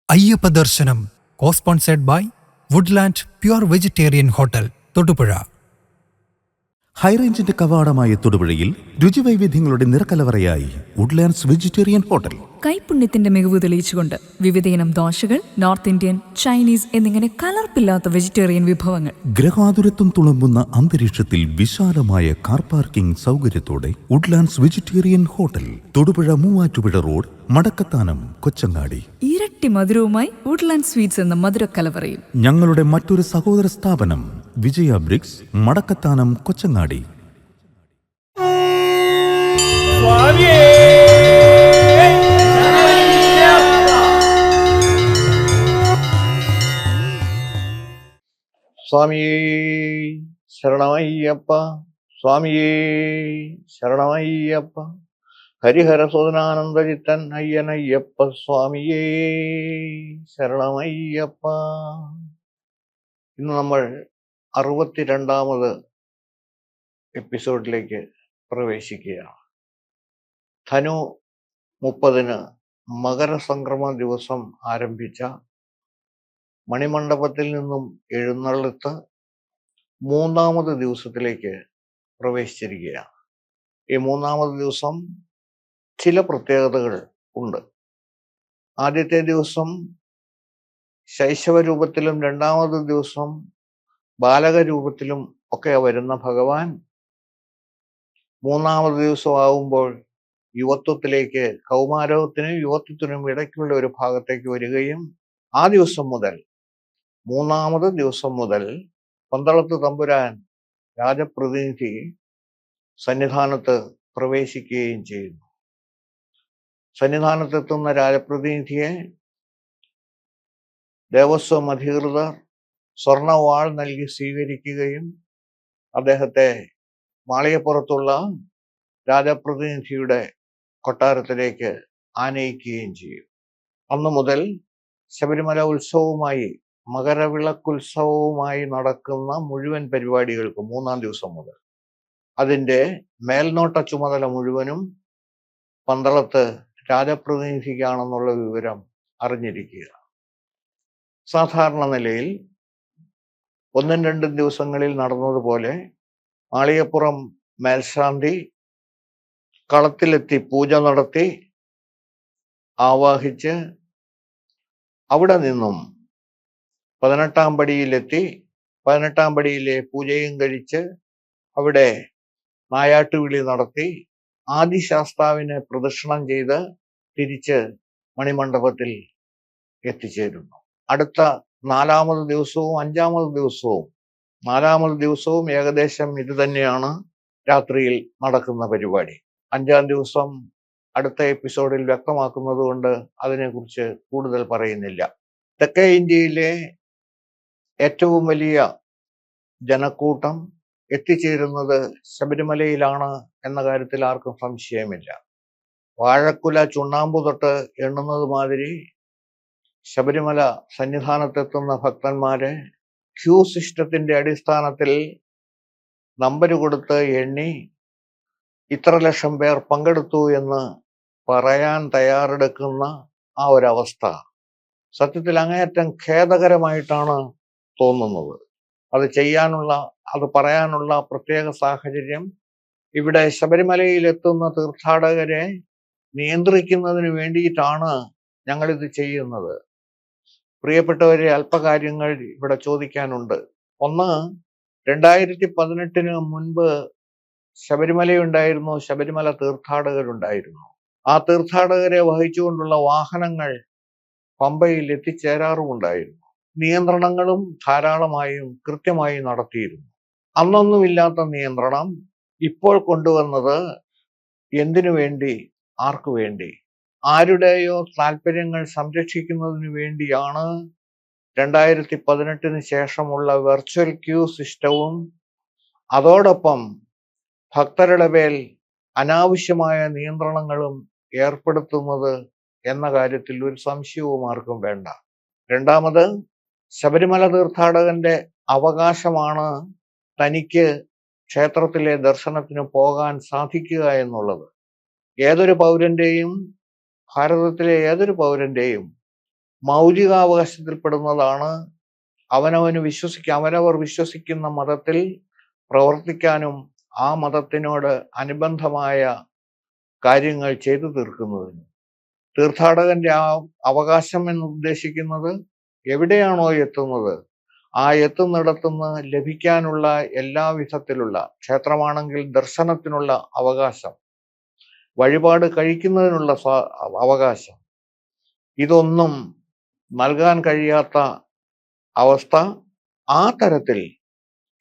അയ്യപ്പ ദർശനം co-sponsored by Woodland pure vegetarian hotel Thodupuzha. ഹൈറേഞ്ചിന്റെ കവാടമായ തൊടുപുഴയിൽ രുചിവൈവിധ്യങ്ങളുടെ നിറക്കലവറയായി വുഡ്ലാൻഡ്സ് വെജിറ്റേറിയൻ ഹോട്ടൽ. കൈപുണ്യത്തിന്റെ മികവ് തെളിയിച്ചുകൊണ്ട് വിവിധയിനം ദോശകൾ, നോർത്ത് ഇന്ത്യൻ, ചൈനീസ് എന്നിങ്ങനെ കലർപ്പില്ലാത്ത വെജിറ്റേറിയൻ വിഭവങ്ങൾ. ഗ്രഹാതുരത്വം തുളുമ്പുന്ന അന്തരീക്ഷത്തിൽ വിശാലമായ കാർ പാർക്കിംഗ് സൗകര്യത്തോടെ Woodlands vegetarian hotel, Thodupuzha Muvattupuzha road, Madakkathanam, Kochangadi. ഇരട്ടി മധുരവുമായി വുഡ്ലാൻഡ് സ്വീറ്റ്സ് എന്ന മധുരക്കലവറയും. ഞങ്ങളുടെ മറ്റൊരു സഹോദര സ്ഥാപനം വിജയ ബ്രിക്സ്, മടക്കത്താനം, കൊച്ചങ്ങാടി. സ്വാമിയേ ശരണമയ്യപ്പ, സ്വാമിയേ ശരണമയ്യപ്പ, ഹരിഹര സുതനാനന്ദചിത്തൻ അയ്യനയ്യപ്പ, സ്വാമിയേ ശരണമയ്യപ്പ. ഇന്ന് നമ്മൾ 62ാമത് എപ്പിസോഡിലേക്ക് പ്രവേശിക്കുകയാണ്. ധനു 30-ന് മകരസംക്രമ ദിവസം ആരംഭിച്ച മണിമണ്ഡപത്തിൽ നിന്നും എഴുന്നള്ളത്ത് 3ാമത് ദിവസത്തിലേക്ക് പ്രവേശിച്ചിരിക്കുകയാണ്. ഈ 3ാമത് ദിവസം ചില പ്രത്യേകതകൾ ഉണ്ട്. ആദ്യത്തെ ദിവസം ശൈശവ രൂപത്തിലും 2ാമത് ദിവസം ബാലക രൂപത്തിലും ഒക്കെ വരുന്ന ഭഗവാൻ 3ാമത് ദിവസമാകുമ്പോൾ യുവത്വത്തിലേക്ക്, കൗമാരത്തിനും യുവത്വത്തിനും ഇടയ്ക്കുള്ള ഒരു ഭാഗത്തേക്ക് വരികയും ആ ദിവസം മുതൽ 3ാമത് ദിവസം മുതൽ പന്തളത്ത് തമ്പുരാൻ രാജപ്രതിനിധി സന്നിധാനത്ത് പ്രവേശിക്കുകയും ചെയ്യുന്നു. സന്നിധാനത്തെത്തുന്ന രാജപ്രതിനിധിയെ ദേവസ്വം അധികൃതർ സ്വർണവാൾ നൽകി സ്വീകരിക്കുകയും അദ്ദേഹത്തെ മാളികപ്പുറത്തുള്ള രാജപ്രതിനിധിയുടെ കൊട്ടാരത്തിലേക്ക് ആനയിക്കുകയും ചെയ്യും. അന്നു മുതൽ ശബരിമല ഉത്സവവുമായി, മകരവിളക്കുത്സവവുമായി നടക്കുന്ന മുഴുവൻ പരിപാടികൾക്കും 3ാം ദിവസം മുതൽ അതിൻ്റെ മേൽനോട്ട ചുമതല മുഴുവനും പന്തളത്ത് രാജപ്രതിനിധിക്കാണെന്നുള്ള വിവരം അറിഞ്ഞിരിക്കുക. സാധാരണ നിലയിൽ 1-2 ദിവസങ്ങളിൽ നടന്നതുപോലെ മാളികപ്പുറം മേൽശാന്തി കളത്തിലെത്തി പൂജ നടത്തി ആവാഹിച്ച് അവിടെ നിന്നും 18ാം പടിയിലെത്തി 18ാം പടിയിലെ പൂജയും കഴിച്ച് അവിടെ നായാട്ടുവിളി നടത്തി ആദിശാസ്താവിനെ പ്രദക്ഷിണം ചെയ്ത് തിരിച്ച് മണിമണ്ഡപത്തിൽ എത്തിച്ചേരുന്നു. അടുത്ത 4ാമത് ദിവസവും 5ാമത് ദിവസവും 4ാമത് ദിവസവും ഏകദേശം ഇത് തന്നെയാണ് രാത്രിയിൽ നടക്കുന്ന പരിപാടി. 5ാം ദിവസം അടുത്ത എപ്പിസോഡിൽ വ്യക്തമാക്കുന്നത് കൊണ്ട് അതിനെക്കുറിച്ച് കൂടുതൽ പറയുന്നില്ല. തെക്കേ ഇന്ത്യയിലെ ഏറ്റവും വലിയ ജനക്കൂട്ടം എത്തിച്ചേരുന്നത് ശബരിമലയിലാണ് എന്ന കാര്യത്തിൽ ആർക്കും സംശയമില്ല. വാഴക്കുല ചുണ്ണാമ്പു തൊട്ട് എണ്ണുന്നത് മാതിരി ശബരിമല സന്നിധാനത്തെത്തുന്ന ഭക്തന്മാരെ ക്യൂ സിസ്റ്റത്തിന്റെ അടിസ്ഥാനത്തിൽ നമ്പർ കൊടുത്ത് എണ്ണി ഇത്ര ലക്ഷം പേർ പങ്കെടുത്തു എന്ന് പറയാൻ തയ്യാറെടുക്കുന്ന ആ ഒരവസ്ഥ സത്യത്തിൽ അങ്ങേയറ്റം ഖേദകരമായിട്ടാണ് തോന്നുന്നത്. അത് പറയാനുള്ള പ്രത്യേക സാഹചര്യം ഇവിടെ ശബരിമലയിൽ എത്തുന്ന തീർത്ഥാടകരെ നിയന്ത്രിക്കുന്നതിന് വേണ്ടിയിട്ടാണ് ഞങ്ങളിത് ചെയ്യുന്നത്. പ്രിയപ്പെട്ടവരെ, അല്പകാര്യങ്ങൾ ഇവിടെ ചോദിക്കാനുണ്ട്. ഒന്ന്, 2018-ന് മുൻപ് ശബരിമലയുണ്ടായിരുന്നു, ശബരിമല തീർത്ഥാടകരുണ്ടായിരുന്നു. ആ തീർത്ഥാടകരെ വഹിച്ചുകൊണ്ടുള്ള വാഹനങ്ങൾ പമ്പയിൽ എത്തിച്ചേരാറുമുണ്ടായിരുന്നു. നിയന്ത്രണങ്ങളും ധാരാളമായും കൃത്യമായി നടത്തിയിരുന്നു. അന്നൊന്നുമില്ലാത്ത നിയന്ത്രണം ഇപ്പോൾ കൊണ്ടുവന്നത് എന്തിനു വേണ്ടി, ആർക്കു വേണ്ടി? ആരുടെയോ താല്പര്യങ്ങൾ സംരക്ഷിക്കുന്നതിന് വേണ്ടിയാണ് 2018-ന് ശേഷമുള്ള വെർച്വൽ ക്യൂ സിസ്റ്റവും അതോടൊപ്പം ഭക്തരുടെ മേൽ അനാവശ്യമായ നിയന്ത്രണങ്ങളും ഏർപ്പെടുത്തുന്നത് എന്ന കാര്യത്തിൽ ഒരു സംശയവും ആർക്കും വേണ്ട. രണ്ടാമത്, ശബരിമല തീർത്ഥാടകന്റെ അവകാശമാണ് തനിക്ക് ക്ഷേത്രത്തിലെ ദർശനത്തിന് പോകാൻ സാധിക്കുക എന്നുള്ളത്. ഏതൊരു പൗരന്റെയും, ഭാരതത്തിലെ ഏതൊരു പൗരന്റെയും മൗലികാവകാശത്തിൽപ്പെടുന്നതാണ്. അവനവർ വിശ്വസിക്കുന്ന മതത്തിൽ പ്രവർത്തിക്കാനും ആ മതത്തിനോട് അനുബന്ധമായ കാര്യങ്ങൾ ചെയ്തു തീർക്കുന്നതിനും. തീർത്ഥാടകന്റെ ആ അവകാശം എന്ന് ഉദ്ദേശിക്കുന്നത് എവിടെയാണോ എത്തുന്നത് ആ എത്തുന്നിടത്തുനിന്ന് ലഭിക്കാനുള്ള എല്ലാ വിധത്തിലുള്ള, ക്ഷേത്രമാണെങ്കിൽ ദർശനത്തിനുള്ള അവകാശം, വഴിപാട് കഴിക്കുന്നതിനുള്ള അവകാശം, ഇതൊന്നും നൽകാൻ കഴിയാത്ത അവസ്ഥ. ആ തരത്തിൽ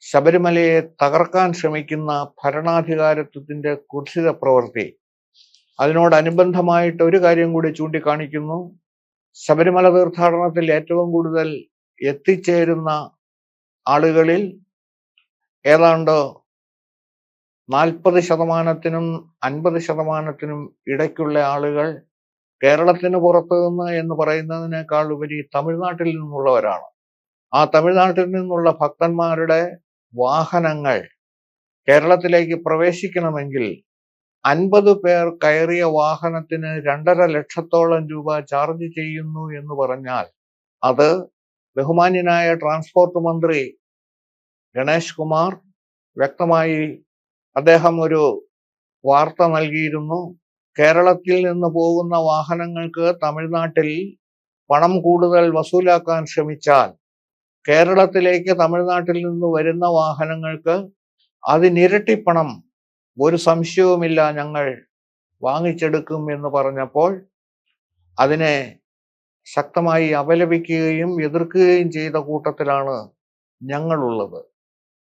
ശബരിമലയെ തകർക്കാൻ ശ്രമിക്കുന്ന ഭരണാധികാരത്വത്തിന്റെ കുത്സിത പ്രവൃത്തി. അതിനോടനുബന്ധമായിട്ട് ഒരു കാര്യം കൂടി ചൂണ്ടിക്കാണിക്കുന്നു. ശബരിമല തീർത്ഥാടനത്തിൽ ഏറ്റവും കൂടുതൽ എത്തിച്ചേരുന്ന ആളുകളിൽ ഏതാണ്ട് 40%-നും 50%-നും ഇടയ്ക്കുള്ള ആളുകൾ കേരളത്തിന് പുറത്തു നിന്ന് എന്ന് പറയുന്നതിനേക്കാൾ ഉപരി തമിഴ്നാട്ടിൽ നിന്നുള്ളവരാണ്. ആ തമിഴ്നാട്ടിൽ നിന്നുള്ള ഭക്തന്മാരുടെ വാഹനങ്ങൾ കേരളത്തിലേക്ക് പ്രവേശിക്കണമെങ്കിൽ 50 പേർ കയറിയ വാഹനത്തിന് 2.5 ലക്ഷത്തോളം രൂപ ചാർജ് ചെയ്യുന്നു എന്ന് പറഞ്ഞാൽ അത് ബഹുമാന്യനായ ട്രാൻസ്പോർട്ട് മന്ത്രി ഗണേഷ് കുമാർ വ്യക്തമായി അദ്ദേഹം ഒരു വാർത്ത നൽകിയിരുന്നു. കേരളത്തിൽ നിന്ന് പോകുന്ന വാഹനങ്ങൾക്ക് തമിഴ്നാട്ടിൽ പണം കൂടുതൽ വസൂലാക്കാൻ ശ്രമിച്ചാൽ കേരളത്തിലേക്ക് തമിഴ്നാട്ടിൽ നിന്ന് വരുന്ന വാഹനങ്ങൾക്ക് അതിനിരട്ടി പണം ഒരു സംശയവുമില്ല ഞങ്ങൾ വാങ്ങിച്ചെടുക്കും എന്ന് പറഞ്ഞപ്പോൾ അതിനെ ശക്തമായി അപലപിക്കുകയും എതിർക്കുകയും ചെയ്ത കൂട്ടത്തിലാണ് ഞങ്ങളുള്ളത്.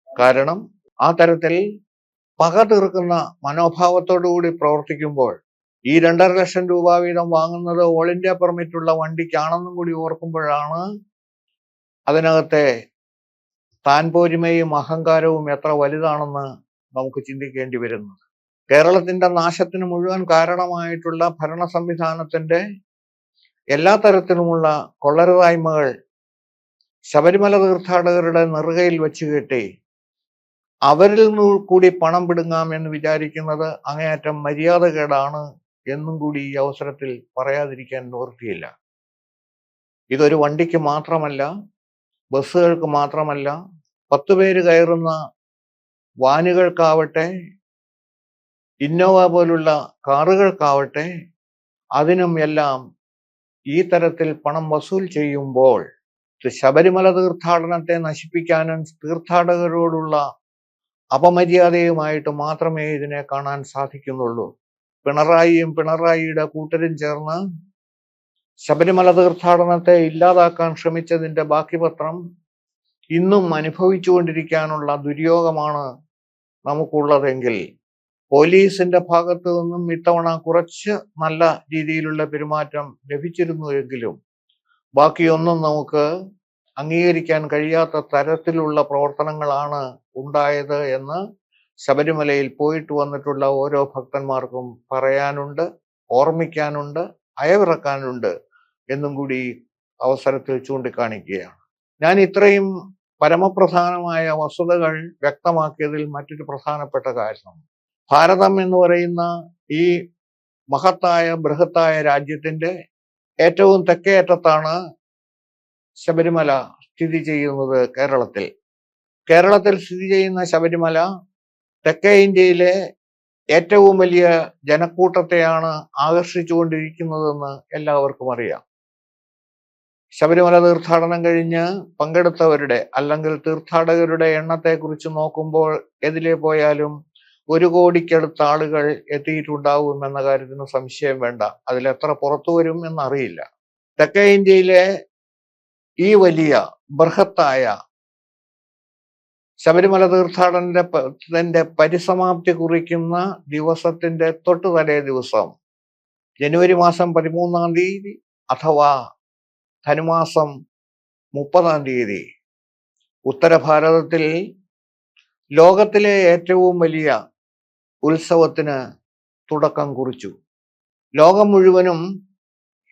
കാരണം ആ തരത്തിൽ പക തീർക്കുന്ന മനോഭാവത്തോടുകൂടി പ്രവർത്തിക്കുമ്പോൾ ഈ 2.5 ലക്ഷം രൂപ വീതം വാങ്ങുന്നത് ഓൾ ഇന്ത്യ പെർമിറ്റുള്ള വണ്ടിക്കാണെന്നും കൂടി ഓർക്കുമ്പോഴാണ് അതിനകത്തെ താൻ പോരിമയും അഹങ്കാരവും എത്ര വലുതാണെന്ന് നമുക്ക് ചിന്തിക്കേണ്ടി വരുന്നത്. കേരളത്തിന്റെ നാശത്തിന് മുഴുവൻ കാരണമായിട്ടുള്ള ഭരണ സംവിധാനത്തിന്റെ എല്ലാ തരത്തിലുമുള്ള കൊള്ളരുതായ്മകൾ ശബരിമല തീർത്ഥാടകരുടെ നെറുകയിൽ വെച്ച് കെട്ടി അവരിൽ നിന്ന് കൂടി പണം പിടുങ്ങാം എന്ന് വിചാരിക്കുന്നത് അങ്ങേയറ്റം മര്യാദകേടാണ് എന്നും കൂടി ഈ അവസരത്തിൽ പറയാതിരിക്കാൻ നിവൃത്തിയില്ല. ഇതൊരു വണ്ടിക്ക് മാത്രമല്ല, ബസ്സുകൾക്ക് മാത്രമല്ല, 10 പേര് കയറുന്ന വാനുകൾക്കാവട്ടെ, ഇന്നോവ പോലുള്ള കാറുകൾക്കാവട്ടെ, അതിനും എല്ലാം ഈ തരത്തിൽ പണം വസൂൽ ചെയ്യുമ്പോൾ ശബരിമല തീർത്ഥാടനത്തെ നശിപ്പിക്കാനും തീർത്ഥാടകരോടുള്ള അപമര്യാദയുമായിട്ട് മാത്രമേ ഇതിനെ കാണാൻ സാധിക്കുന്നുള്ളൂ. പിണറായിയും പിണറായിയുടെ കൂട്ടരും ചേർന്ന് ശബരിമല തീർത്ഥാടനത്തെ ഇല്ലാതാക്കാൻ ശ്രമിച്ചതിന്റെ ബാക്കി പത്രം ഇന്നും അനുഭവിച്ചുകൊണ്ടിരിക്കാനുള്ള ദുര്യോഗമാണ് നമുക്കുള്ളതെങ്കിൽ പോലീസിന്റെ ഭാഗത്തു നിന്നും ഇത്തവണ കുറച്ച് നല്ല രീതിയിലുള്ള പെരുമാറ്റം ലഭിച്ചിരുന്നുവെങ്കിലും ബാക്കിയൊന്നും നമുക്ക് അംഗീകരിക്കാൻ കഴിയാത്ത തരത്തിലുള്ള പ്രവർത്തനങ്ങളാണ് ഉണ്ടായത് എന്ന് ശബരിമലയിൽ പോയിട്ട് വന്നിട്ടുള്ള ഓരോ ഭക്തന്മാർക്കും പറയാനുണ്ട്, ഓർമ്മിക്കാനുണ്ട്, അയവിറക്കാനുണ്ട് എന്നും കൂടി അവസരത്തിൽ ചൂണ്ടിക്കാണിക്കുകയാണ്. ഞാൻ ഇത്രയും പരമപ്രധാനമായ വസ്തുതകൾ വ്യക്തമാക്കിയതിൽ മറ്റൊരു പ്രധാനപ്പെട്ട കാരണം, ഭാരതം എന്ന് പറയുന്ന ഈ മഹത്തായ ബൃഹത്തായ രാജ്യത്തിന്റെ ഏറ്റവും തെക്കേ അറ്റത്താണ് ശബരിമല സ്ഥിതി ചെയ്യുന്നത്. കേരളത്തിൽ സ്ഥിതി ചെയ്യുന്ന ശബരിമല തെക്കേ ഇന്ത്യയിലെ ഏറ്റവും വലിയ ജനക്കൂട്ടത്തെയാണ് ആകർഷിച്ചുകൊണ്ടിരിക്കുന്നതെന്ന് എല്ലാവർക്കും അറിയാം. ശബരിമല തീർത്ഥാടനം കഴിഞ്ഞ് പങ്കെടുത്തവരുടെ അല്ലെങ്കിൽ തീർത്ഥാടകരുടെ എണ്ണത്തെക്കുറിച്ച് നോക്കുമ്പോൾ എതിലെ പോയാലും 1 കോടിക്കടുത്ത ആളുകൾ എത്തിയിട്ടുണ്ടാവും എന്ന കാര്യത്തിന് സംശയം വേണ്ട. അതിലെത്ര പുറത്തു വരും എന്നറിയില്ല. തെക്കേ ഇന്ത്യയിലെ ഈ വലിയ ബൃഹത്തായ ശബരിമല തീർത്ഥാടനത്തിന്റെ പരിസമാപ്തി കുറിക്കുന്ന ദിവസത്തിന്റെ തൊട്ടു തലേ ദിവസം ജനുവരി മാസം 13-ാം തീയതി അഥവാ ധനുമാസം 30-ാം തീയതി ഉത്തരഭാരതത്തിൽ ലോകത്തിലെ ഏറ്റവും വലിയ ഉത്സവത്തിന് തുടക്കം കുറിച്ചു. ലോകം മുഴുവനും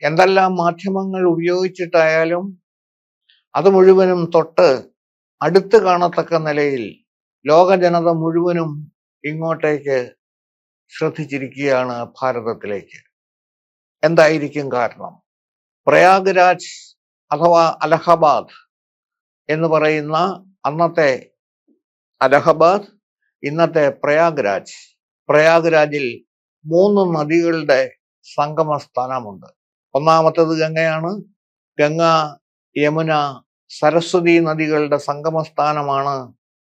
എന്തെല്ലാം മാധ്യമങ്ങൾ ഉപയോഗിച്ചിട്ടായാലും അത് മുഴുവനും തൊട്ട് അടുത്ത് കാണത്തക്ക നിലയിൽ ലോക ജനത മുഴുവനും ഇങ്ങോട്ടേക്ക് ശ്രദ്ധിച്ചിരിക്കുകയാണ് ഭാരതത്തിലേക്ക്. എന്തായിരിക്കും കാരണം? പ്രയാഗ്രാജ് അഥവാ അലഹബാദ് എന്ന് പറയുന്ന അന്നത്തെ അലഹബാദ്, ഇന്നത്തെ പ്രയാഗ്രാജിൽ 3 നദികളുടെ സംഗമ സ്ഥാനമുണ്ട്. ഒന്നാമത്തേത് ഗംഗയാണ്. ഗംഗ, യമുന, സരസ്വതി നദികളുടെ സംഗമസ്ഥാനമാണ്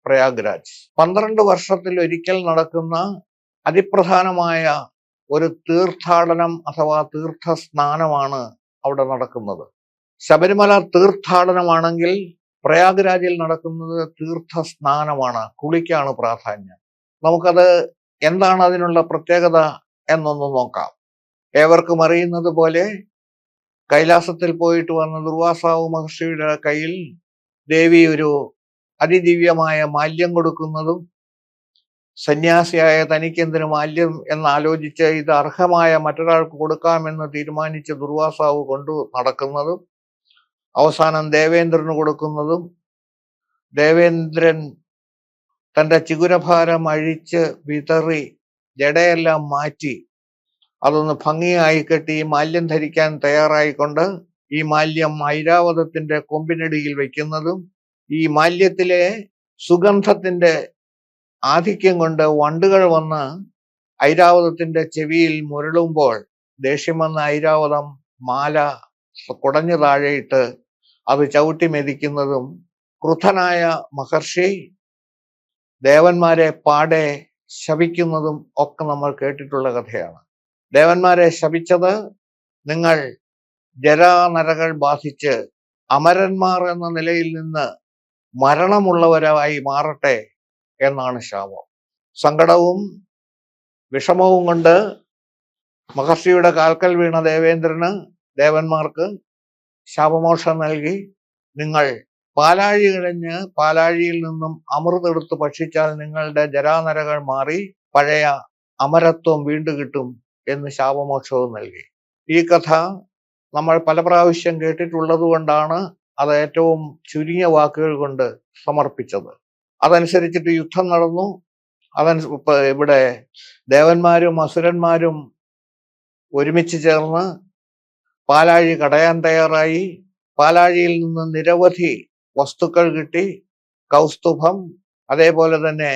പ്രയാഗ്രാജ്. 12 വർഷത്തിൽ ഒരിക്കൽ നടക്കുന്ന അതിപ്രധാനമായ ഒരു തീർത്ഥാടനം അഥവാ തീർത്ഥസ്നാനമാണ് അവിടെ നടക്കുന്നത്. ശബരിമല തീർത്ഥാടനമാണെങ്കിൽ പ്രയാഗ്രാജിൽ നടക്കുന്നത് തീർത്ഥസ്നാനമാണ്, കുളിക്കാണ് പ്രാധാന്യം. നമുക്കത് എന്താണ് അതിനുള്ള പ്രത്യേകത എന്നൊന്ന് നോക്കാം. ഏവർക്കും അറിയുന്നത് പോലെ കൈലാസത്തിൽ പോയിട്ട് വന്ന ദുർവാസാവ് മഹർഷിയുടെ കയ്യിൽ ദേവി ഒരു അതിദിവ്യമായ മാല്യം കൊടുക്കുന്നതും, സന്യാസിയായ തനിക്കെന്തിന് മാല്യം എന്നാലോചിച്ച് ഇത് അർഹമായ മറ്റൊരാൾക്ക് കൊടുക്കാമെന്ന് തീരുമാനിച്ച് ദുർവാസാവ് കൊണ്ടു നടക്കുന്നതും, അവസാനം ദേവേന്ദ്രന് കൊടുക്കുന്നതും, ദേവേന്ദ്രൻ തൻ്റെ ചിഗുരഭാരം അഴിച്ച് വിതറി ജടയെല്ലാം മാറ്റി അതൊന്ന് ഭംഗിയായി കെട്ടി മാല്യം ധരിക്കാൻ തയ്യാറായിക്കൊണ്ട് ഈ മാല്യം ഐരാവതത്തിന്റെ കൊമ്പിനടിയിൽ വെക്കുന്നതും, ഈ മാല്യത്തിലെ സുഗന്ധത്തിന്റെ ആധിക്യം കൊണ്ട് വണ്ടുകൾ വന്ന് ഐരാവതത്തിന്റെ ചെവിയിൽ മുരളുമ്പോൾ ദേഷ്യം വന്ന ഐരാവതം മാല കുടഞ്ഞു താഴെയിട്ട് അത് ചവിട്ടി മെതിക്കുന്നതും, ക്രുദ്ധനായ മഹർഷി ദേവന്മാരെ പാടെ ശപിക്കുന്നതും ഒക്കെ നമ്മൾ കേട്ടിട്ടുള്ള കഥയാണ്. ദേവന്മാരെ ശപിച്ചത് നിങ്ങൾ ജരാനരകൾ ബാധിച്ച് അമരന്മാർ എന്ന നിലയിൽ നിന്ന് മരണമുള്ളവരായി മാറട്ടെ എന്നാണ് ശാപം. സങ്കടവും വിഷമവും കൊണ്ട് മഹർഷിയുടെ കാൽക്കൽ വീണ ദേവന്മാർക്ക് ശാപമോക്ഷം നൽകി, നിങ്ങൾ പാലാഴി കഴിഞ്ഞ് പാലാഴിയിൽ നിന്നും അമൃതെടുത്ത് ഭക്ഷിച്ചാൽ നിങ്ങളുടെ ജരാനരകൾ മാറി പഴയ അമരത്വം വീണ്ടും കിട്ടും എന്ന് ശാപമോക്ഷവും നൽകി. ഈ കഥ നമ്മൾ പല പ്രാവശ്യം കേട്ടിട്ടുള്ളത് കൊണ്ടാണ് അത് ഏറ്റവും ചുരുങ്ങിയ വാക്കുകൾ കൊണ്ട് സമർപ്പിച്ചത്. അതനുസരിച്ചിട്ട് യുദ്ധം നടന്നു. ഇവിടെ ദേവന്മാരും അസുരന്മാരും ഒരുമിച്ച് ചേർന്ന് പാലാഴി കടയാൻ തയ്യാറായി. പാലാഴിയിൽ നിന്ന് നിരവധി വസ്തുക്കൾ കിട്ടി. കൗസ്തുഭം, അതേപോലെ തന്നെ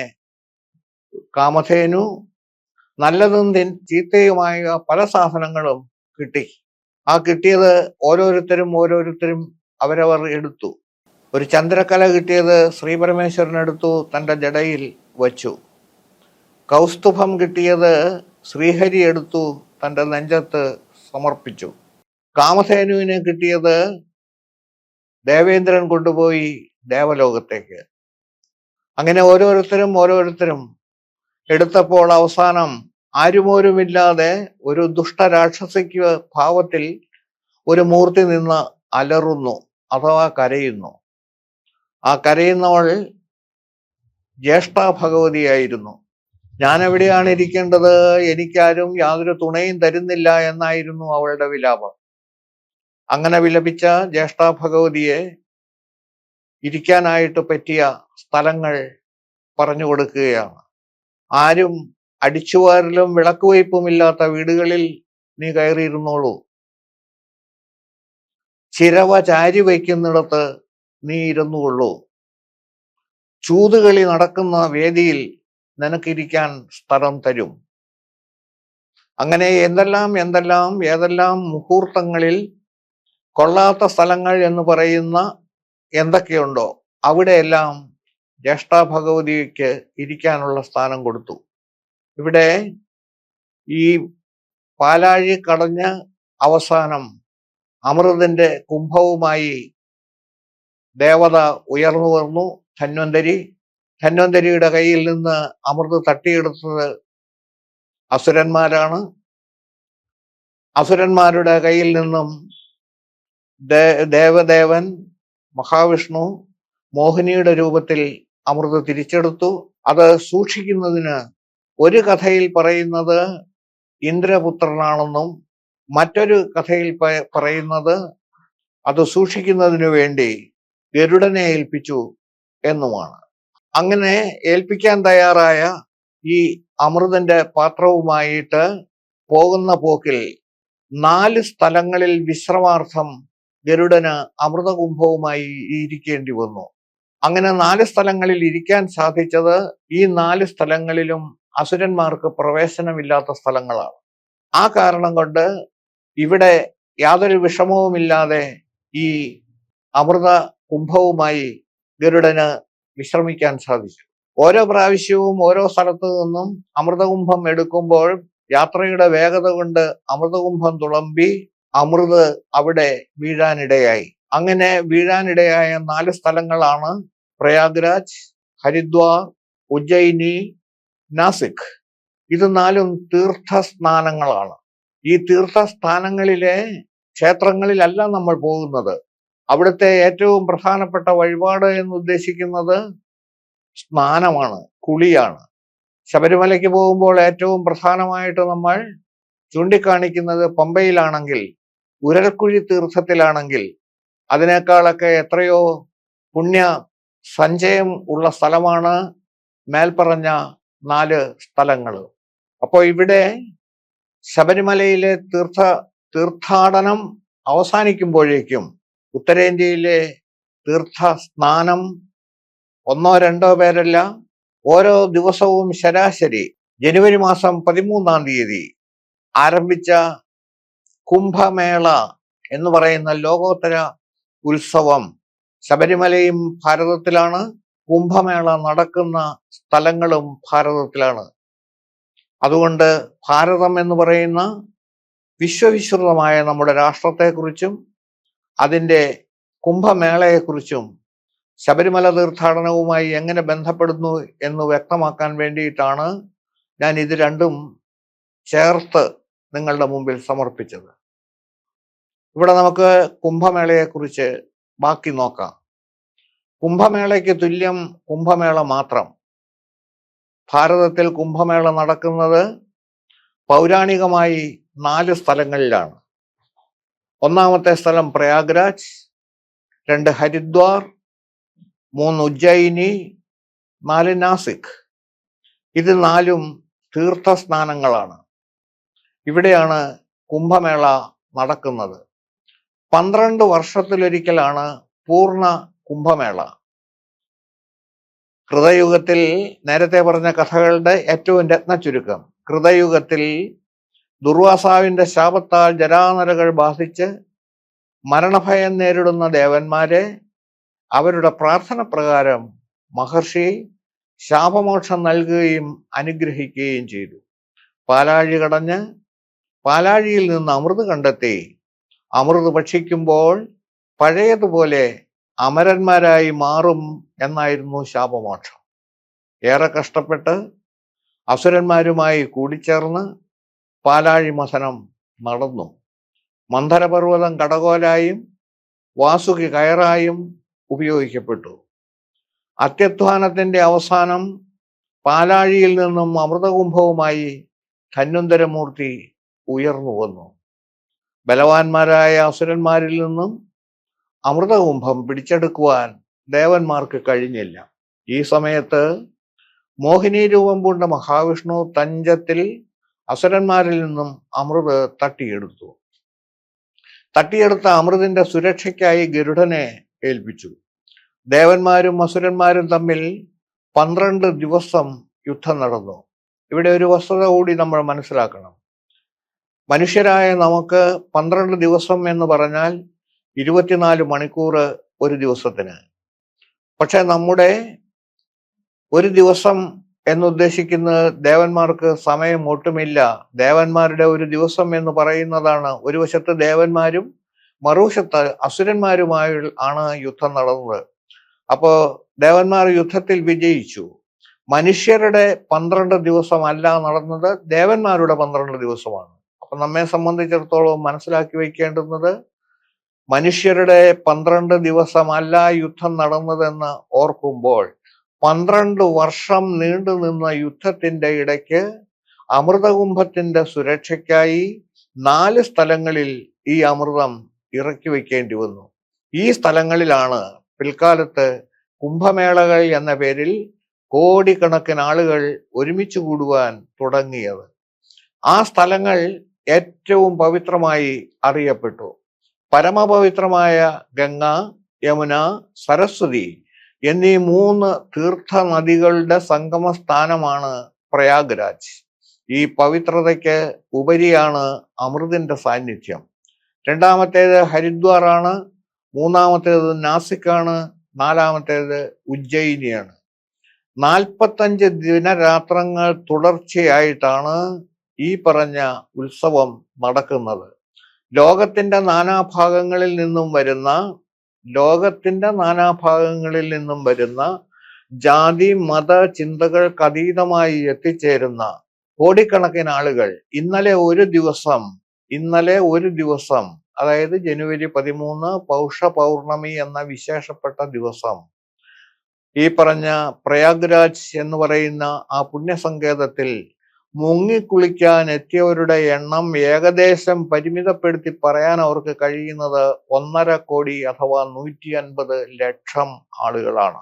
കാമധേനു, നല്ലതും ചീത്തയുമായ പല സാധനങ്ങളും കിട്ടി. ആ കിട്ടിയത് ഓരോരുത്തരും അവരവർ എടുത്തു. ഒരു ചന്ദ്രക്കല കിട്ടിയത് ശ്രീപരമേശ്വരൻ എടുത്തു, തൻ്റെ ജടയിൽ വച്ചു. കൗസ്തുഭം കിട്ടിയത് ശ്രീഹരി എടുത്തു, തൻ്റെ നെഞ്ചത്ത് സമർപ്പിച്ചു. കാമധേനുവിനെ കിട്ടിയത് ദേവേന്ദ്രൻ കൊണ്ടുപോയി ദേവലോകത്തേക്ക്. അങ്ങനെ ഓരോരുത്തരും എടുത്തപ്പോൾ അവസാനം ആരുമോരുമില്ലാതെ ഒരു ദുഷ്ടരാക്ഷസിക്ക് ഭാവത്തിൽ ഒരു മൂർത്തി നിന്ന് അലറുന്നു അഥവാ കരയുന്നു. ആ കരയുന്നവൾ ജ്യേഷ്ഠ ഭഗവതിയായിരുന്നു. ഞാൻ എവിടെയാണ് ഇരിക്കേണ്ടത്, എനിക്കാരും യാതൊരു തുണയും തരുന്നില്ല എന്നായിരുന്നു അവളുടെ വിലാപം. അങ്ങനെ വിലപിച്ച ജ്യേഷ്ഠ ഭഗവതിയെ ഇരിക്കാനായിട്ട് പറ്റിയ സ്ഥലങ്ങൾ പറഞ്ഞു കൊടുക്കുകയാണ്. ആരും അടിച്ചുവാരലും വിളക്കുവയ്പുമില്ലാത്ത വീടുകളിൽ നീ കയറിയിരുന്നോളൂ. ചിരവ ചാരി വയ്ക്കുന്നിടത്ത് നീ ഇരുന്നുകൊള്ളൂ. ചൂതുകളി നടക്കുന്ന വേദിയിൽ നിനക്കിരിക്കാൻ സ്ഥലം തരും. അങ്ങനെ ഏതെല്ലാം മുഹൂർത്തങ്ങളിൽ കൊള്ളാത്ത സ്ഥലങ്ങൾ എന്ന് പറയുന്ന എന്തൊക്കെയുണ്ടോ അവിടെയെല്ലാം ജ്യേഷ്ഠ ഭഗവതിക്ക് ഇരിക്കാനുള്ള സ്ഥാനം കൊടുത്തു. ഇവിടെ ഈ പാലാഴി കടഞ്ഞ് അവസാനം അമൃതിന്റെ കുംഭവുമായി ദേവത ഉയർന്നു വന്നു. ധന്വന്തരിയുടെ കയ്യിൽ നിന്ന് അമൃത് തട്ടിയെടുത്തത് അസുരന്മാരാണ്. അസുരന്മാരുടെ കയ്യിൽ നിന്നും ദേവദേവൻ മഹാവിഷ്ണു മോഹിനിയുടെ രൂപത്തിൽ അമൃത് തിരിച്ചെടുത്തു. അത് സൂക്ഷിക്കുന്നതിന് ഒരു കഥയിൽ പറയുന്നത് ഇന്ദ്രപുത്രനാണെന്നും മറ്റൊരു കഥയിൽ പറയുന്നത് അത് സൂക്ഷിക്കുന്നതിനു വേണ്ടി ഗരുഡനെ ഏൽപ്പിച്ചു എന്നുമാണ്. അങ്ങനെ ഏൽപ്പിക്കാൻ തയ്യാറായ ഈ അമൃതന്റെ പാത്രവുമായിട്ട് പോകുന്ന പോക്കിൽ 4 സ്ഥലങ്ങളിൽ വിശ്രമാർത്ഥം ഗരുഡന് അമൃതകുംഭവുമായി ഇരിക്കേണ്ടി വന്നു. അങ്ങനെ 4 സ്ഥലങ്ങളിൽ ഇരിക്കാൻ സാധിച്ചത് ഈ 4 സ്ഥലങ്ങളിലും അസുരന്മാർക്ക് പ്രവേശനമില്ലാത്ത സ്ഥലങ്ങളാണ്. ആ കാരണം കൊണ്ട് ഇവിടെ യാതൊരു വിഷമവുമില്ലാതെ ഈ അമൃത കുംഭവുമായി ഗരുഡന് വിശ്രമിക്കാൻ സാധിച്ചു. ഓരോ പ്രാവശ്യവും ഓരോ സ്ഥലത്തു നിന്നും അമൃതകുംഭം എടുക്കുമ്പോൾ യാത്രയുടെ വേഗത കൊണ്ട് അമൃതകുംഭം തുളമ്പി അമൃത് അവിടെ വീഴാനിടയായി. അങ്ങനെ വീഴാനിടയായ 4 സ്ഥലങ്ങളാണ് പ്രയാഗ്രാജ്, ഹരിദ്വാർ, ഉജ്ജയിനി, നാസിക്. ഇത് 4ഉം തീർത്ഥസ്നാനങ്ങളാണ്. ഈ തീർത്ഥസ്ഥാനങ്ങളിലെ ക്ഷേത്രങ്ങളിലല്ല നമ്മൾ പോകുന്നത്. അവിടുത്തെ ഏറ്റവും പ്രധാനപ്പെട്ട വഴിപാട് എന്ന് ഉദ്ദേശിക്കുന്നത് സ്നാനമാണ്, കുളിയാണ്. ശബരിമലയ്ക്ക് പോകുമ്പോൾ ഏറ്റവും പ്രധാനമായിട്ട് നമ്മൾ ചൂണ്ടിക്കാണിക്കുന്നത് പമ്പയിലാണെങ്കിൽ, ഉരൽക്കുഴി തീർത്ഥത്തിലാണെങ്കിൽ അതിനേക്കാളൊക്കെ എത്രയോ പുണ്യ സഞ്ചയം ഉള്ള സ്ഥലമാണ് മേൽപ്പറഞ്ഞ 4 സ്ഥലങ്ങൾ. അപ്പോൾ ഇവിടെ ശബരിമലയിലെ തീർത്ഥാടനം അവസാനിക്കുമ്പോഴേക്കും ഉത്തരേന്ത്യയിലെ തീർത്ഥസ്നാനം 1-2 പേരല്ല, ഓരോ ദിവസവും ശരാശരി ജനുവരി മാസം 13-ാം തീയതി ആരംഭിച്ച കുംഭമേള എന്ന് പറയുന്ന ലോകോത്തര ഉത്സവം, ശബരിമലയും ഭാരതത്തിലാണ്, കുംഭമേള നടക്കുന്ന സ്ഥലങ്ങളും ഭാരതത്തിലാണ്. അതുകൊണ്ട് ഭാരതം എന്ന് പറയുന്ന വിശ്വവിശ്രുതമായ നമ്മുടെ രാഷ്ട്രത്തെക്കുറിച്ചും അതിൻ്റെ കുംഭമേളയെക്കുറിച്ചും ശബരിമല തീർത്ഥാടനവുമായി എങ്ങനെ ബന്ധപ്പെടുന്നു എന്ന് വ്യക്തമാക്കാൻ വേണ്ടിയിട്ടാണ് ഞാൻ ഇത് രണ്ടും ചേർത്ത് നിങ്ങളുടെ മുമ്പിൽ സമർപ്പിച്ചത്. ഇവിടെ നമുക്ക് കുംഭമേളയെക്കുറിച്ച് ബാക്കി നോക്കാം. കുംഭമേളയ്ക്ക് തുല്യം കുംഭമേള മാത്രം. ഭാരതത്തിൽ കുംഭമേള നടക്കുന്നത് പൗരാണികമായി 4 സ്ഥലങ്ങളിലാണ്. ഒന്നാമത്തെ സ്ഥലം പ്രയാഗ്രാജ്, 2 ഹരിദ്വാർ, 3 ഉജ്ജയിനി, 4 നാസിക്. ഇത് 4ഉം തീർത്ഥസ്നാനങ്ങളാണ്. ഇവിടെയാണ് കുംഭമേള നടക്കുന്നത്. 12 വർഷത്തിലൊരിക്കലാണ് പൂർണ്ണ കുംഭമേള. കൃതയുഗത്തിൽ, നേരത്തെ പറഞ്ഞ കഥകളുടെ ഏറ്റവും രത്നച്ചുരുക്കം, കൃതയുഗത്തിൽ ദുർവാസാവിന്റെ ശാപത്താൽ ജരാനരകൾ ബാധിച്ച് മരണഭയം നേരിടുന്ന ദേവന്മാരെ അവരുടെ പ്രാർത്ഥന പ്രകാരം മഹർഷി ശാപമോക്ഷം നൽകുകയും അനുഗ്രഹിക്കുകയും ചെയ്തു. പാലാഴി കടഞ്ഞ് പാലാഴിയിൽ നിന്ന് അമൃത് കണ്ടെത്തി അമൃത് ഭക്ഷിക്കുമ്പോൾ പഴയതുപോലെ അമരന്മാരായി മാറും എന്നായിരുന്നു ശാപമോക്ഷം. ഏറെ കഷ്ടപ്പെട്ട് അസുരന്മാരുമായി കൂടിച്ചേർന്ന് പാലാഴി മഥനം നടന്നു. മന്ധരപർവ്വതം കടകോലായും വാസുകി കയറായും ഉപയോഗിക്കപ്പെട്ടു. അത്യധ്വാനത്തിന്റെ അവസാനം പാലാഴിയിൽ നിന്നും അമൃതകുംഭവുമായി ധന്വന്തരമൂർത്തി ഉയർന്നു വന്നു. ബലവാന്മാരായ അസുരന്മാരിൽ നിന്നും അമൃതകുംഭം പിടിച്ചെടുക്കുവാൻ ദേവന്മാർക്ക് കഴിഞ്ഞില്ല. ഈ സമയത്ത് മോഹിനി രൂപം പൂണ്ട മഹാവിഷ്ണു തഞ്ചത്തിൽ അസുരന്മാരിൽ നിന്നും അമൃത് തട്ടിയെടുത്തു. തട്ടിയെടുത്ത അമൃതിന്റെ സുരക്ഷയ്ക്കായി ഗരുഡനെ ഏൽപ്പിച്ചു. ദേവന്മാരും അസുരന്മാരും തമ്മിൽ 12 ദിവസം യുദ്ധം നടന്നു. ഇവിടെ ഒരു വസ്തുത കൂടി നമ്മൾ മനസ്സിലാക്കണം. മനുഷ്യരായ നമുക്ക് 12 ദിവസം എന്ന് പറഞ്ഞാൽ 24 മണിക്കൂർ ഒരു ദിവസത്തിന്. പക്ഷെ നമ്മുടെ ഒരു ദിവസം എന്നുദ്ദേശിക്കുന്നത് ദേവന്മാർക്ക് സമയം ഒട്ടുമില്ല. ദേവന്മാരുടെ ഒരു ദിവസം എന്ന് പറയുന്നതാണ്, ഒരു വശത്ത് ദേവന്മാരും മറുവശത്ത് അസുരന്മാരുമായി ആണ് യുദ്ധം നടന്നത്. അപ്പോ ദേവന്മാർ യുദ്ധത്തിൽ വിജയിച്ചു. മനുഷ്യരുടെ 12 ദിവസമല്ല നടന്നത്, ദേവന്മാരുടെ 12 ദിവസമാണ്. അപ്പൊ നമ്മെ സംബന്ധിച്ചിടത്തോളം മനസ്സിലാക്കി വയ്ക്കേണ്ടുന്നത്, മനുഷ്യരുടെ 12 ദിവസമല്ല യുദ്ധം നടന്നതെന്ന് ഓർക്കുമ്പോൾ 12 വർഷം നീണ്ടു നിന്ന യുദ്ധത്തിന്റെ ഇടയ്ക്ക് അമൃതകുംഭത്തിന്റെ സുരക്ഷയ്ക്കായി 4 സ്ഥലങ്ങളിൽ ഈ അമൃതം ഇറക്കി വയ്ക്കേണ്ടി വന്നു. ഈ സ്ഥലങ്ങളിലാണ് പിൽക്കാലത്ത് കുംഭമേളകൾ എന്ന പേരിൽ കോടിക്കണക്കിന് ആളുകൾ ഒരുമിച്ച് കൂടുവാൻ തുടങ്ങിയത്. ആ സ്ഥലങ്ങൾ ഏറ്റവും പവിത്രമായി അറിയപ്പെട്ടു. പരമപവിത്രമായ ഗംഗ, യമുന, സരസ്വതി എന്നീ 3 തീർത്ഥ നദികളുടെ സംഗമ സ്ഥാനമാണ് പ്രയാഗ്രാജ്. ഈ പവിത്രതയ്ക്ക് ഉപരിയാണ് അമൃതിന്റെ സാന്നിധ്യം. രണ്ടാമത്തേത് ഹരിദ്വാർ ആണ്, മൂന്നാമത്തേത് നാസിക്കാണ്, നാലാമത്തേത് ഉജ്ജയിനിയാണ്. 45 ദിനരാത്രങ്ങൾ തുടർച്ചയായിട്ടാണ് ഈ പറഞ്ഞ ഉത്സവം നടക്കുന്നത്. ലോകത്തിന്റെ നാനാഭാഗങ്ങളിൽ നിന്നും വരുന്ന ജാതി മത ചിന്തകൾക്കതീതമായി എത്തിച്ചേരുന്ന കോടിക്കണക്കിന് ആളുകൾ ഇന്നലെ ഒരു ദിവസം അതായത് ജനുവരി 13 പൗഷ പൗർണമി എന്ന വിശേഷപ്പെട്ട ദിവസം ഈ പറഞ്ഞ പ്രയാഗ്രാജ് എന്ന് പറയുന്ന ആ പുണ്യസങ്കേതത്തിൽ മുങ്ങിക്കുളിക്കാൻ എത്തിയവരുടെ എണ്ണം ഏകദേശം പരിമിതപ്പെടുത്തി പറയാൻ അവർക്ക് കഴിയുന്നത് 1.5 കോടി അഥവാ 150 ലക്ഷം ആളുകളാണ്.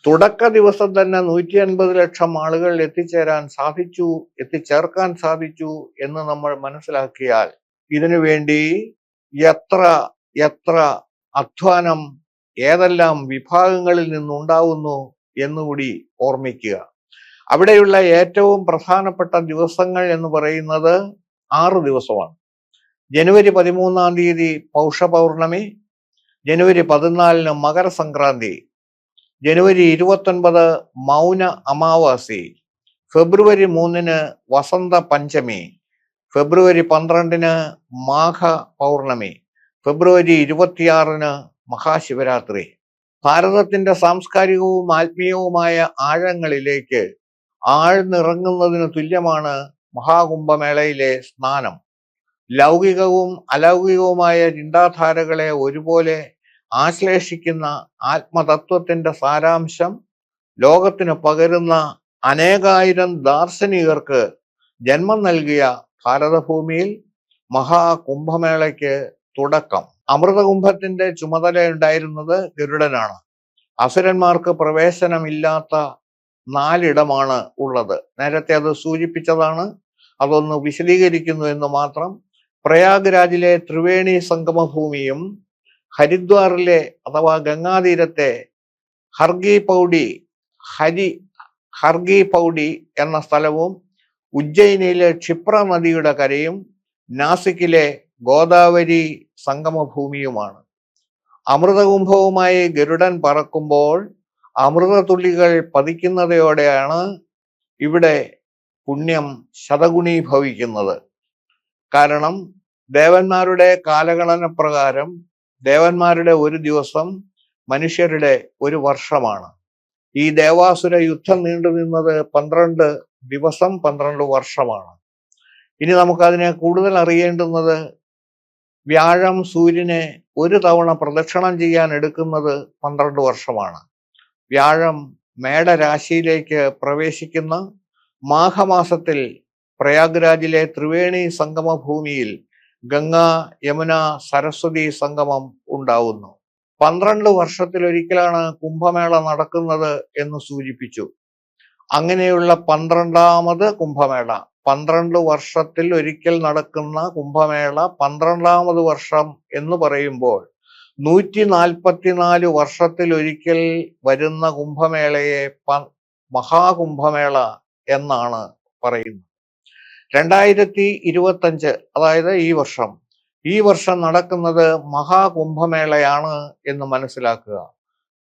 തുടക്ക ദിവസം തന്നെ 150 ലക്ഷം ആളുകൾ എത്തിച്ചേർക്കാൻ സാധിച്ചു എന്ന് നമ്മൾ മനസ്സിലാക്കിയാൽ ഇതിനു വേണ്ടി എത്ര അധ്വാനം ഏതെല്ലാം വിഭാഗങ്ങളിൽ നിന്നുണ്ടാവുന്നു എന്നുകൂടി ഓർമ്മിക്കുക. അവിടെയുള്ള ഏറ്റവും പ്രധാനപ്പെട്ട ദിവസങ്ങൾ എന്ന് പറയുന്നത് 6 ദിവസമാണ്. ജനുവരി 13-ാം തീയതി പൗഷ പൗർണമി, ജനുവരി 14-ന് മകരസംക്രാന്തി, ജനുവരി 29 മൗന അമാവാസി, ഫെബ്രുവരി 3-ന് വസന്ത പഞ്ചമി, ഫെബ്രുവരി 12-ന് മാഘ പൗർണമി, ഫെബ്രുവരി 26-ന് മഹാശിവരാത്രി. ഭാരതത്തിന്റെ സാംസ്കാരികവും ആത്മീയവുമായ ആഴങ്ങളിലേക്ക് ആഴ്ന്നിറങ്ങുന്നതിന് തുല്യമാണ് മഹാകുംഭമേളയിലെ സ്നാനം. ലൗകികവും അലൗകികവുമായ ചിന്താധാരകളെ ഒരുപോലെ ആശ്ലേഷിക്കുന്ന ആത്മതത്വത്തിന്റെ സാരാംശം ലോകത്തിന് പകരുന്ന അനേകായിരം ദാർശനികർക്ക് ജന്മം നൽകിയ ഭാരതഭൂമിയിൽ മഹാകുംഭമേളയ്ക്ക് തുടക്കം. അമൃതകുംഭത്തിന്റെ ചുമതലയുണ്ടായിരുന്നത് ഗരുഡനാണ്. അസുരന്മാർക്ക് പ്രവേശനമില്ലാത്ത 4 ഇടമാണ് ഉള്ളത്. നേരത്തെ അത് സൂചിപ്പിച്ചതാണ്, അതൊന്ന് വിശദീകരിക്കുന്നു എന്ന് മാത്രം. പ്രയാഗ്രാജിലെ ത്രിവേണി സംഗമഭൂമിയും ഹരിദ്വാറിലെ അഥവാ ഗംഗാതീരത്തെ ഹർഗി പൗഡി എന്ന സ്ഥലവും ഉജ്ജയിനിയിലെ ക്ഷിപ്ര നദിയുടെ കരയും നാസിക്കിലെ ഗോദാവരി സംഗമഭൂമിയുമാണ്. അമൃതകുംഭവുമായി ഗരുഡൻ പറക്കുമ്പോൾ അമൃതതുള്ളികൾ പതിക്കുന്നതോടെയാണ് ഇവിടെ പുണ്യം ശതഗുണീഭവിക്കുന്നത്. കാരണം ദേവന്മാരുടെ കാലഗണന പ്രകാരം ദേവന്മാരുടെ ഒരു ദിവസം മനുഷ്യരുടെ ഒരു വർഷമാണ്. ഈ ദേവാസുര യുദ്ധം നീണ്ടു നിന്നത് 12 ദിവസം 12 വർഷമാണ്. ഇനി നമുക്കതിനെ കൂടുതൽ അറിയേണ്ടുന്നത് വ്യാഴം സൂര്യനെ ഒരു തവണ പ്രദക്ഷിണം ചെയ്യാൻ എടുക്കുന്നത് 12 വർഷമാണ്. വ്യാഴം മേടരാശിയിലേക്ക് പ്രവേശിക്കുന്ന മാഘമാസത്തിൽ പ്രയാഗ്രാജിലെ ത്രിവേണി സംഗമഭൂമിയിൽ ഗംഗ, യമുന, സരസ്വതി സംഗമം ഉണ്ടാവുന്നു. 12 വർഷത്തിലൊരിക്കലാണ് കുംഭമേള നടക്കുന്നത് എന്ന് സൂചിപ്പിച്ചു. അങ്ങനെയുള്ള 12ാമത് കുംഭമേള, 12 വർഷത്തിൽ ഒരിക്കൽ നടക്കുന്ന കുംഭമേള 12ാമത് വർഷം എന്ന് പറയുമ്പോൾ 144 വർഷത്തിൽ ഒരിക്കൽ വരുന്ന കുംഭമേളയെ മഹാകുംഭമേള എന്നാണ് പറയുന്നത്. 2025 അതായത് ഈ വർഷം നടക്കുന്നത് മഹാകുംഭമേളയാണ് എന്ന് മനസ്സിലാക്കുക.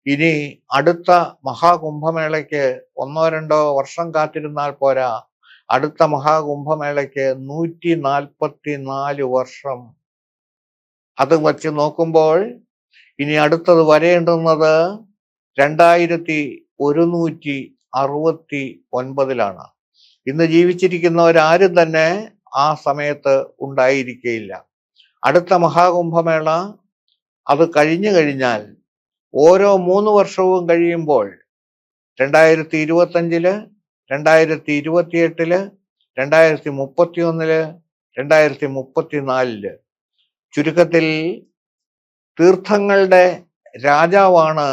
ഇനി അടുത്ത മഹാകുംഭമേളയ്ക്ക് 1-2 വർഷം കാത്തിരുന്നാൽ പോരാ. അടുത്ത മഹാകുംഭമേളയ്ക്ക് 144 വർഷം. അത് വച്ച് നോക്കുമ്പോൾ ഇനി അടുത്തത് വരേണ്ടുന്നത് 2169-ലാണ്. ഇന്ന് ജീവിച്ചിരിക്കുന്നവരാരും തന്നെ ആ സമയത്ത് ഉണ്ടായിരിക്കുകയില്ല. അടുത്ത മഹാകുംഭമേള അത് കഴിഞ്ഞു കഴിഞ്ഞാൽ ഓരോ 3 വർഷവും കഴിയുമ്പോൾ 2025-ല്, 2028-ല്, 2031-ല്, 2034-ല്. ചുരുക്കത്തിൽ തീർത്ഥങ്ങളുടെ രാജാവാണ്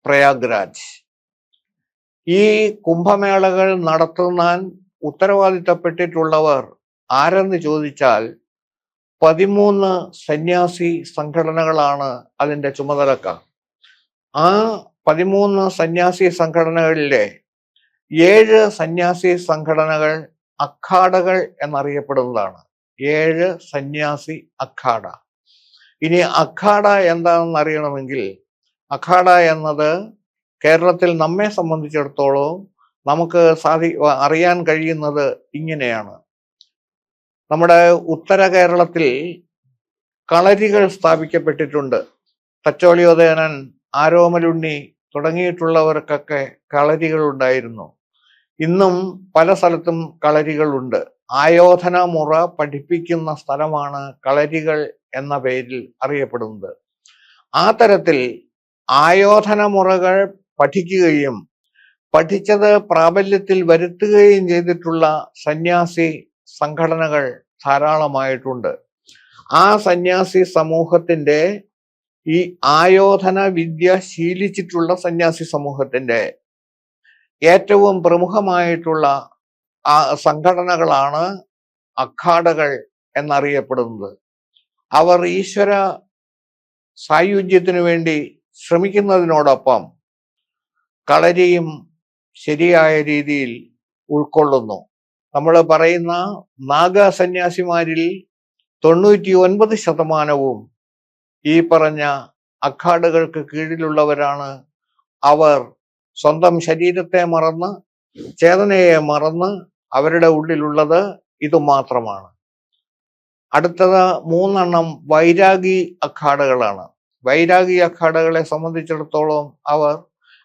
പ്രയാഗ്രാജ്. ഈ കുംഭമേളകൾ നടത്തുവാൻ ഉത്തരവാദിത്തപ്പെട്ടിട്ടുള്ളവർ ആരെന്ന് ചോദിച്ചാൽ 13 സന്യാസി സംഘടനകളാണ് അതിൻ്റെ ചുമതലക്കാർ. ആ 13 സന്യാസി സംഘടനകളിലെ 7 സന്യാസി സംഘടനകൾ അഖാഡകൾ എന്നറിയപ്പെടുന്നതാണ്. 7 സന്യാസി അഖാഡ. ഇനി അഖാഡ എന്താണെന്ന് അറിയണമെങ്കിൽ, അഖാഡ എന്നത് കേരളത്തിൽ നമ്മെ സംബന്ധിച്ചിടത്തോളം നമുക്ക് അറിയാൻ കഴിയുന്നത് ഇങ്ങനെയാണ്. നമ്മുടെ ഉത്തര കേരളത്തിൽ കളരികൾ സ്ഥാപിക്കപ്പെട്ടിട്ടുണ്ട്. തച്ചോളിയോദയനൻ, ആരോമലുണ്ണി തുടങ്ങിയിട്ടുള്ളവർക്കൊക്കെ കളരികൾ ഉണ്ടായിരുന്നു. ഇന്നും പല സ്ഥലത്തും കളരികളുണ്ട്. ആയോധന മുറ പഠിപ്പിക്കുന്ന സ്ഥലമാണ് കളരികൾ എന്ന പേരിൽ അറിയപ്പെടുന്നത്. ആ തരത്തിൽ ആയോധന മുറകൾ പഠിക്കുകയും പഠിച്ചത് പ്രാബല്യത്തിൽ വരുത്തുകയും ചെയ്തിട്ടുള്ള സന്യാസി സംഘടനകൾ ധാരാളമായിട്ടുണ്ട്. ആ സന്യാസി സമൂഹത്തിന്റെ, ഈ ആയോധന വിദ്യ ശീലിച്ചിട്ടുള്ള സന്യാസി സമൂഹത്തിന്റെ ഏറ്റവും പ്രമുഖമായിട്ടുള്ള സംഘടനകളാണ് അഖാഡകൾ എന്നറിയപ്പെടുന്നത്. അവർ ഈശ്വര സായുജ്യത്തിനു വേണ്ടി ശ്രമിക്കുന്നതിനോടൊപ്പം കളരിയും ശരിയായ രീതിയിൽ ഉൾക്കൊള്ളുന്നു. നമ്മൾ പറയുന്ന നാഗ സന്യാസിമാരിൽ 99% ഈ പറഞ്ഞ അഖാഡകൾക്ക് കീഴിലുള്ളവരാണ്. അവർ സ്വന്തം ശരീരത്തെ മറന്ന്, ചേതനയെ മറന്ന് അവരുടെ ഉള്ളിലുള്ളത് ഇതുമാത്രമാണ്. അടുത്തത് 3 വൈരാഗി അഖാഡകളാണ്. വൈരാഗി അഖാഡകളെ സംബന്ധിച്ചിടത്തോളം അവർ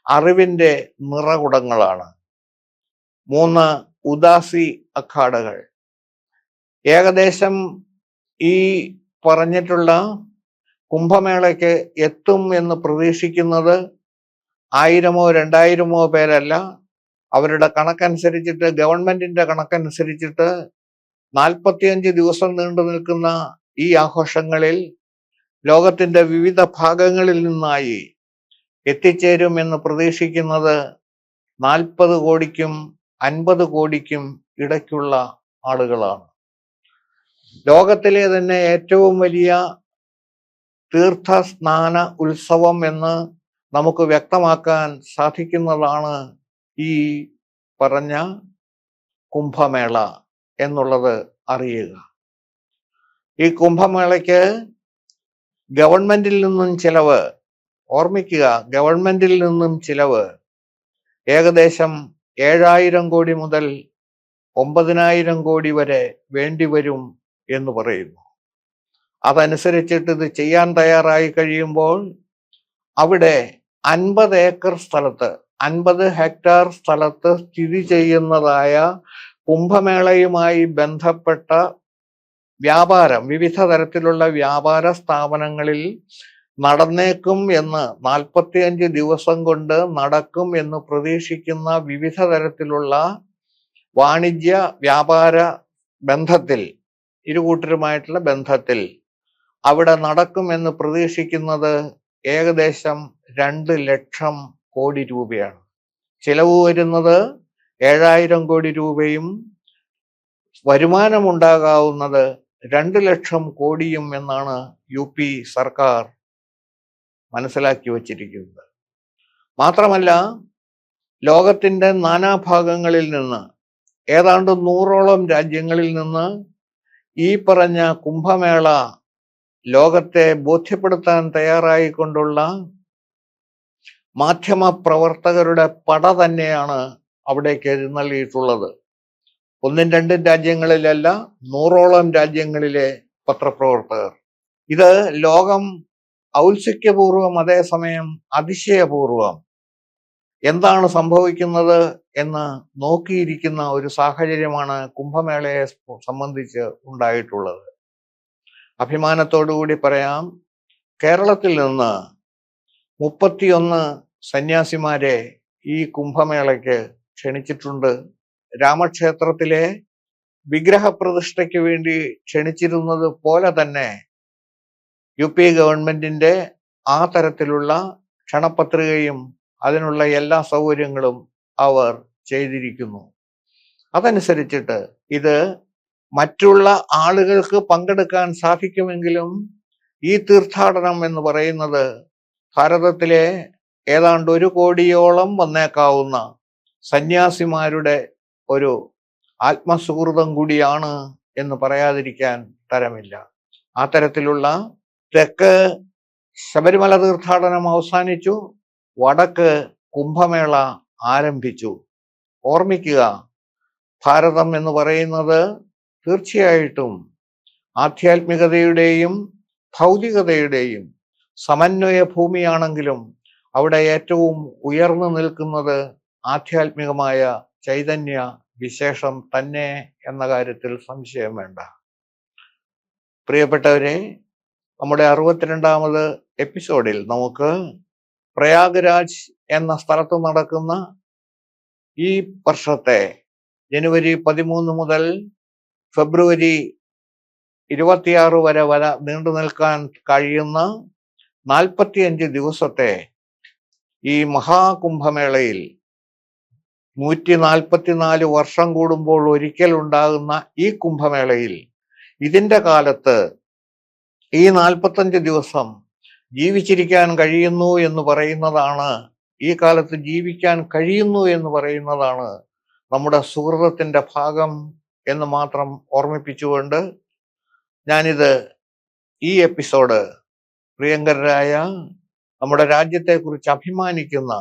അറിവിന്റെ നിറകുടങ്ങളാണ്. 3 ഉദാസി അഖാഡകൾ. ഏകദേശം ഈ പറഞ്ഞിട്ടുള്ള കുംഭമേളയ്ക്ക് എത്തും എന്ന് പ്രതീക്ഷിക്കുന്നത് 1000-ഓ 2000-ഓ പേരല്ല. അവരുടെ കണക്കനുസരിച്ചിട്ട്, ഗവൺമെന്റിന്റെ കണക്കനുസരിച്ചിട്ട് 45 ദിവസം നീണ്ടു നിൽക്കുന്ന ഈ ആഘോഷങ്ങളിൽ ലോകത്തിന്റെ വിവിധ ഭാഗങ്ങളിൽ നിന്നായി എത്തിച്ചേരും എന്ന് പ്രതീക്ഷിക്കുന്നത് 40 കോടിക്കും 50 കോടിക്കും ഇടയ്ക്കുള്ള ആളുകളാണ്. ലോകത്തിലെ തന്നെ ഏറ്റവും വലിയ തീർത്ഥസ്നാന ഉത്സവം എന്ന് നമുക്ക് വ്യക്തമാക്കാൻ സാധിക്കുന്നതാണ് ഈ പറഞ്ഞ കുംഭമേള എന്നുള്ളത് അറിയുക. ഈ കുംഭമേളയ്ക്ക് ഗവൺമെന്റിൽ നിന്നും ചിലവ്, ഓർമ്മിക്കുക, ഗവൺമെന്റിൽ നിന്നും ചിലവ് ഏകദേശം 7000 കോടി മുതൽ 9000 കോടി വരെ വേണ്ടിവരും എന്ന് പറയുന്നു. അതനുസരിച്ചിട്ട് ഇത് ചെയ്യാൻ തയ്യാറായി കഴിയുമ്പോൾ അവിടെ 50 ഏക്കർ സ്ഥലത്ത്, 50 ഹെക്ടാർ സ്ഥലത്ത് സ്ഥിതി ചെയ്യുന്നതായ കുംഭമേളയുമായി ബന്ധപ്പെട്ട വ്യാപാരം, വിവിധ തരത്തിലുള്ള വ്യാപാര സ്ഥാപനങ്ങളിൽ നടന്നേക്കും എന്ന്, 45 ദിവസം കൊണ്ട് നടക്കും എന്ന് പ്രതീക്ഷിക്കുന്ന വിവിധ തരത്തിലുള്ള വാണിജ്യ വ്യാപാര ബന്ധത്തിൽ, ഇരുകൂട്ടരുമായിട്ടുള്ള ബന്ധത്തിൽ അവിടെ നടക്കും എന്ന് പ്രതീക്ഷിക്കുന്നത് ഏകദേശം 2 ലക്ഷം കോടി രൂപയാണ്. ചിലവ് വരുന്നത് 7000 കോടി രൂപയും വരുമാനമുണ്ടാകാവുന്നത് 2 ലക്ഷം കോടിയും എന്നാണ് UP സർക്കാർ മനസ്സിലാക്കി വച്ചിരിക്കുന്നത്. മാത്രമല്ല, ലോകത്തിന്റെ നാനാഭാഗങ്ങളിൽ നിന്ന്, ഏതാണ്ട് 100ഓളം രാജ്യങ്ങളിൽ നിന്ന് ഈ പറഞ്ഞ കുംഭമേള ലോകത്തെ ബോധ്യപ്പെടുത്താൻ തയ്യാറായിക്കൊണ്ടുള്ള മാധ്യമ പ്രവർത്തകരുടെ പട തന്നെയാണ് അവിടേക്ക് എഴുന്നള്ളിയിട്ടുള്ളത്. 1-2 രാജ്യങ്ങളിലല്ല, 100ഓളം രാജ്യങ്ങളിലെ പത്രപ്രവർത്തകർ. ഇത് ലോകം ഔത്സുക്യപൂർവം, അതേസമയം അതിശയപൂർവം എന്താണ് സംഭവിക്കുന്നത് എന്ന് നോക്കിയിരിക്കുന്ന ഒരു സാഹചര്യമാണ് കുംഭമേളയെ സംബന്ധിച്ച് ഉണ്ടായിട്ടുള്ളത്. അഭിമാനത്തോടുകൂടി പറയാം, കേരളത്തിൽ നിന്ന് 31 സന്യാസിമാരെ ഈ കുംഭമേളയ്ക്ക് ക്ഷണിച്ചിട്ടുണ്ട്. രാമക്ഷേത്രത്തിലെ വിഗ്രഹപ്രതിഷ്ഠയ്ക്ക് വേണ്ടി ക്ഷണിച്ചിരുന്നത് പോലെ തന്നെ UP ഗവൺമെന്റിന്റെ ആ തരത്തിലുള്ള ക്ഷണപത്രികയും അതിനുള്ള എല്ലാ സൗകര്യങ്ങളും അവർ ചെയ്തിരിക്കുന്നു. അതനുസരിച്ചിട്ട് ഇത് മറ്റുള്ള ആളുകൾക്ക് പങ്കെടുക്കാൻ സാധിക്കുമെങ്കിലും ഈ തീർത്ഥാടനം എന്ന് പറയുന്നത് ഭാരതത്തിലെ ഏതാണ്ട് 1 കോടിയോളം വന്നേക്കാവുന്ന സന്യാസിമാരുടെ ഒരു ആത്മസുഹൃതം കൂടിയാണ് എന്ന് പറയാതിരിക്കാൻ തരമില്ല. ആ തരത്തിലുള്ള തെക്ക് ശബരിമല തീർത്ഥാടനം അവസാനിച്ചു, വടക്ക് കുംഭമേള ആരംഭിച്ചു. ഓർമ്മിക്കുക, ഭാരതം എന്ന് പറയുന്നത് തീർച്ചയായിട്ടും ആധ്യാത്മികതയുടെയും ഭൗതികതയുടെയും സമന്വയ ഭൂമിയാണെങ്കിലും അവിടെ ഏറ്റവും ഉയർന്നു നിൽക്കുന്നത് ആധ്യാത്മികമായ ചൈതന്യ വിശേഷം തന്നെ എന്ന കാര്യത്തിൽ സംശയം വേണ്ട. പ്രിയപ്പെട്ടവരെ, നമ്മുടെ 62ാമത് എപ്പിസോഡിൽ നമുക്ക് പ്രയാഗ്രാജ് എന്ന സ്ഥലത്ത് നടക്കുന്ന ഈ വർഷത്തെ ജനുവരി 13 മുതൽ ഫെബ്രുവരി 26 വരെ നീണ്ടു നിൽക്കാൻ കഴിയുന്ന 45 ദിവസത്തെ ഈ മഹാകുംഭമേളയിൽ 144 വർഷം കൂടുമ്പോൾ ഒരിക്കൽ ഉണ്ടാകുന്ന ഈ കുംഭമേളയിൽ ഇതിന്റെ കാലത്ത് ഈ 45 ദിവസം ജീവിച്ചിരിക്കാൻ കഴിയുന്നു എന്ന് പറയുന്നതാണ്, ഈ കാലത്ത് ജീവിക്കാൻ കഴിയുന്നു എന്ന് പറയുന്നതാണ് നമ്മുടെ സുഹൃതത്തിന്റെ ഭാഗം എന്ന് മാത്രം ഓർമ്മിപ്പിച്ചുകൊണ്ട് ഞാനിത് ഈ എപ്പിസോഡ് പ്രിയങ്കരായ നമ്മുടെ രാജ്യത്തെക്കുറിച്ച് അഭിമാനിക്കുന്ന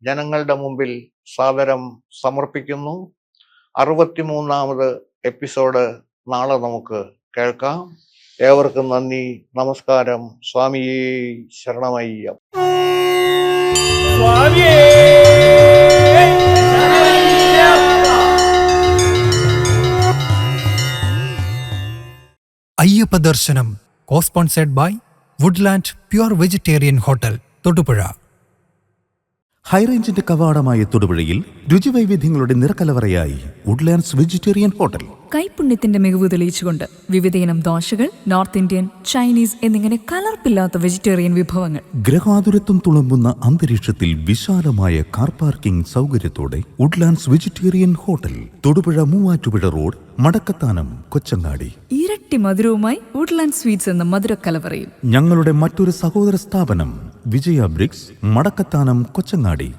ജനങ്ങളുടെ മുമ്പിൽ സാദരം സമർപ്പിക്കുന്നു. 63ാമത് എപ്പിസോഡ് നാളെ നമുക്ക് കേൾക്കാം. ഏവർക്കും നന്ദി, നമസ്കാരം. സ്വാമിയേ ശരണമയ്യ. അയ്യപ്പ ദർശനം co-sponsored by Woodland pure vegetarian hotel Thodupuzha. ഹൈറേഞ്ചിന്റെ കവാടമായ തൊടുപുഴയിൽ രുചിവൈവിധ്യങ്ങളുടെ നിറക്കലവറയായി വുഡ്ലാൻഡ്സ് വെജിറ്റേറിയൻ ഹോട്ടൽ. കൈപ്പുണ്യത്തിന്റെ മികവ് തെളിയിച്ചുകൊണ്ട് വിവിധയിനം ദോശകൾ, നോർത്ത് ഇന്ത്യൻ, ചൈനീസ് എന്നിങ്ങനെ കലർപ്പില്ലാത്ത വെജിറ്റേറിയൻ വിഭവങ്ങൾ. ഗ്രഹാതുരത്വം തുളുമ്പുന്ന അന്തരീക്ഷത്തിൽ വിശാലമായ കാർ പാർക്കിംഗ് സൗകര്യത്തോടെ Woodlands vegetarian hotel, Thodupuzha Muvattupuzha road, Madakkathanam, Kochangadi. ഇരട്ടി മധുരവുമായി വുഡ്ലാൻഡ് സ്വീറ്റ്സ് എന്ന മധുരക്കലവറയും. ഞങ്ങളുടെ മറ്റൊരു സഹോദര സ്ഥാപനം വിജയ ബ്രിക്സ്, മടക്കത്താനം, കൊച്ചങ്ങാടി.